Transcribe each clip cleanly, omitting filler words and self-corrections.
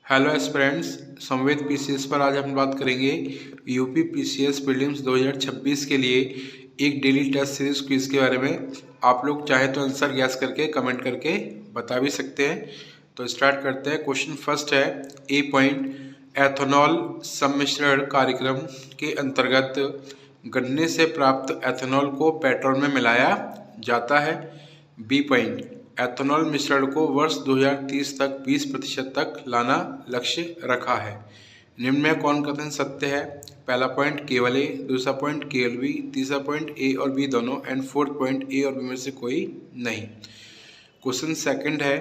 Hello aspirants, संवेद PCS पर आज हम बात करेंगे यूपी पीसीएस प्रीलिम्स 2026 के लिए एक डेली टेस्ट सीरीज क्विज के बारे में। आप लोग चाहे तो आंसर गैस करके कमेंट करके बता भी सकते हैं। तो स्टार्ट करते हैं। क्वेश्चन फर्स्ट है, ए पॉइंट एथेनॉल सम्मिश्रण कार्यक्रम के अंतर्गत गन्ने से प्राप्त एथेनॉल को पेट्रोल में मिलाया जाता है। बी पॉइंट एथेनॉल मिश्रण को वर्ष 2030 तक 20% तक लाना लक्ष्य रखा है। निम्न में कौन कथन सत्य है? पहला पॉइंट केवल ए, दूसरा पॉइंट केवल बी, तीसरा पॉइंट ए और बी दोनों एंड फोर्थ पॉइंट ए और बी में से कोई नहीं। क्वेश्चन सेकंड है,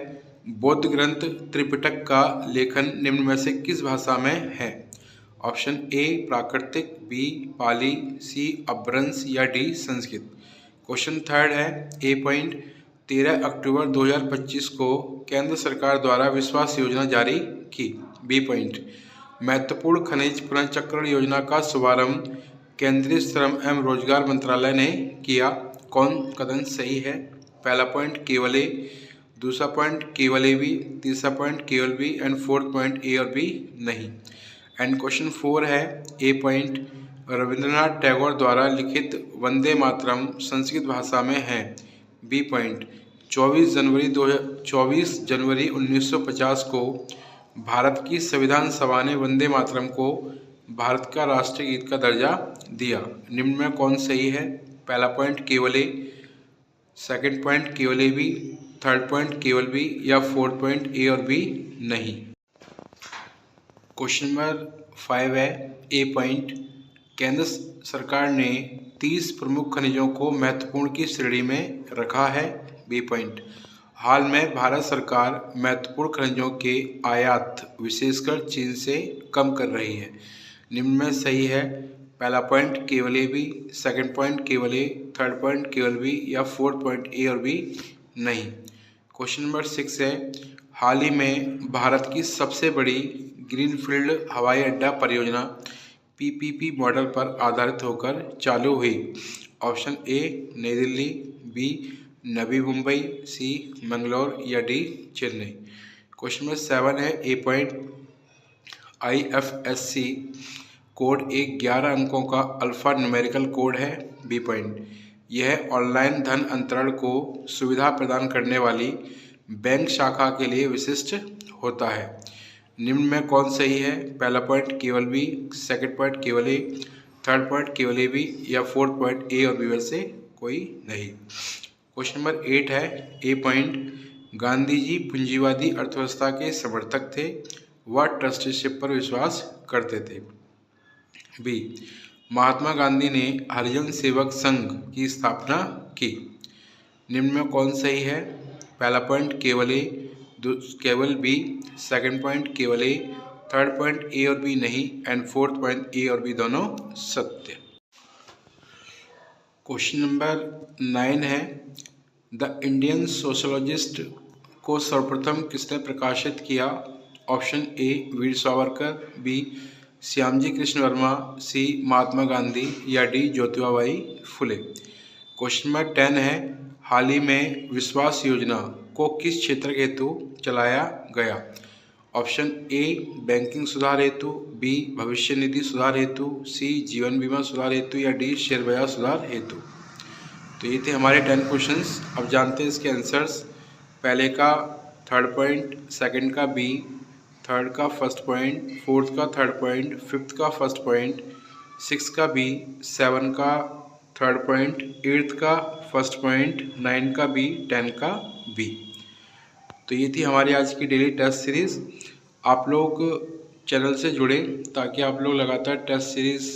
बौद्ध ग्रंथ त्रिपिटक का लेखन निम्न में से किस भाषा में है? ऑप्शन ए प्राकृतिक, बी पाली, सी अपभ्रंश या डी संस्कृत। क्वेश्चन थर्ड है, ए पॉइंट 13 अक्टूबर 2025 को केंद्र सरकार द्वारा विश्वास योजना जारी की। बी पॉइंट महत्वपूर्ण खनिज पुनर्चक्रण योजना का शुभारंभ केंद्रीय श्रम एवं रोजगार मंत्रालय ने किया। कौन कथन सही है? पहला पॉइंट केवल ए, दूसरा पॉइंट केवल ए बी, तीसरा पॉइंट केवल B and fourth point A और बी नहीं। एंड क्वेश्चन 4 है, ए पॉइंट रविंद्रनाथ टैगोर द्वारा लिखित वंदे मातरम संस्कृत भाषा में है। बी पॉइंट 24 जनवरी 1950 को भारत की संविधान सभा ने वंदे मातरम को भारत का राष्ट्रीय गीत का दर्जा दिया। निम्न में कौन सही है? पहला पॉइंट केवल ए, सेकंड पॉइंट केवल ए बी, थर्ड पॉइंट केवल बी या फोर्थ पॉइंट ए और बी नहीं। क्वेश्चन नंबर 5 है, ए पॉइंट केंद्र सरकार ने 30 प्रमुख खनिजों को महत्वपूर्ण की श्रेणी में रखा है। बी पॉइंट हाल में भारत सरकार महत्वपूर्ण खनिजों के आयात विशेषकर चीन से कम कर रही है। निम्न में सही है? पहला पॉइंट केवल ए बी, सेकंड पॉइंट केवल ए, थर्ड पॉइंट केवल बी या फोर्थ पॉइंट ए और बी नहीं। क्वेश्चन नंबर 6 है, हाल ही में भारत की सबसे बड़ी ग्रीनफील्ड हवाई अड्डा परियोजना पीपीपी मॉडल पर आधारित होकर चालू हुई। ऑप्शन ए नई दिल्ली, बी नवी मुंबई, सी मंगलौर या डी चेन्नई। क्वेश्चन नंबर 7 है, ए पॉइंट IFSC कोड एक 11 अंकों का अल्फा न्यूमेरिकल कोड है। बी पॉइंट यह ऑनलाइन धन अंतरण को सुविधा प्रदान करने वाली बैंक शाखा के लिए विशिष्ट होता है। निम्न में कौन सही है? पहला पॉइंट केवल बी, सेकंड पॉइंट केवल ए, थर्ड पॉइंट केवल ए बी या फोर्थ पॉइंट ए और बी में से कोई नहीं। क्वेश्चन नंबर 8 है, ए पॉइंट गांधी जी पूंजीवादी अर्थव्यवस्था के समर्थक थे, वह ट्रस्टीशिप पर विश्वास करते थे। बी महात्मा गांधी ने हरिजन सेवक संघ की स्थापना की। निम्न में कौन सही है? पहला पॉइंट केवल ए, केवल बी, सेकंड पॉइंट केवल ए, थर्ड पॉइंट ए और बी नहीं एंड फोर्थ पॉइंट ए और बी दोनों सत्य। क्वेश्चन नंबर 9 है, द इंडियन सोशोलॉजिस्ट को सर्वप्रथम किसने प्रकाशित किया? Option A Veer Savarkar, B Shyamji Krishna Varma, C Mahatma Gandhi या D Jyotiba Bai Phule. Question number 10 है, हाल ही में विश्वास योजना को किस क्षेत्र हेतु चलाया गया? ऑप्शन ए बैंकिंग सुधार हेतु, बी भविष्य निधि सुधार हेतु, सी जीवन बीमा सुधार हेतु या डी शेयर बाजार सुधार हेतु। तो ये थे हमारे 10 क्वेश्चंस। अब जानते हैं इसके आंसर्स। पहले का थर्ड पॉइंट, सेकंड का बी, थर्ड का फर्स्ट पॉइंट, फोर्थ का थर्ड पॉइंट, फिफ्थ का फर्स्ट पॉइंट, 6 का बी, 7 का थर्ड पॉइंट, 8 का फर्स्ट पॉइंट, 9 का बी, 10 का बी। तो ये थी हमारी आज की डेली टेस्ट सीरीज़। आप लोग चैनल से जुड़ें ताकि आप लोग लगातार टेस्ट सीरीज़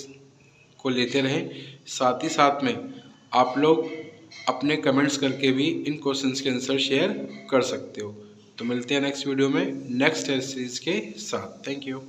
को लेते रहें। साथ ही साथ में आप लोग अपने कमेंट्स करके भी इन क्वेश्चंस के आंसर शेयर कर सकते हो। तो मिलते हैं नेक्स्ट वीडियो में नेक्स्ट टेस्ट सीरीज़ के साथ। Thank you.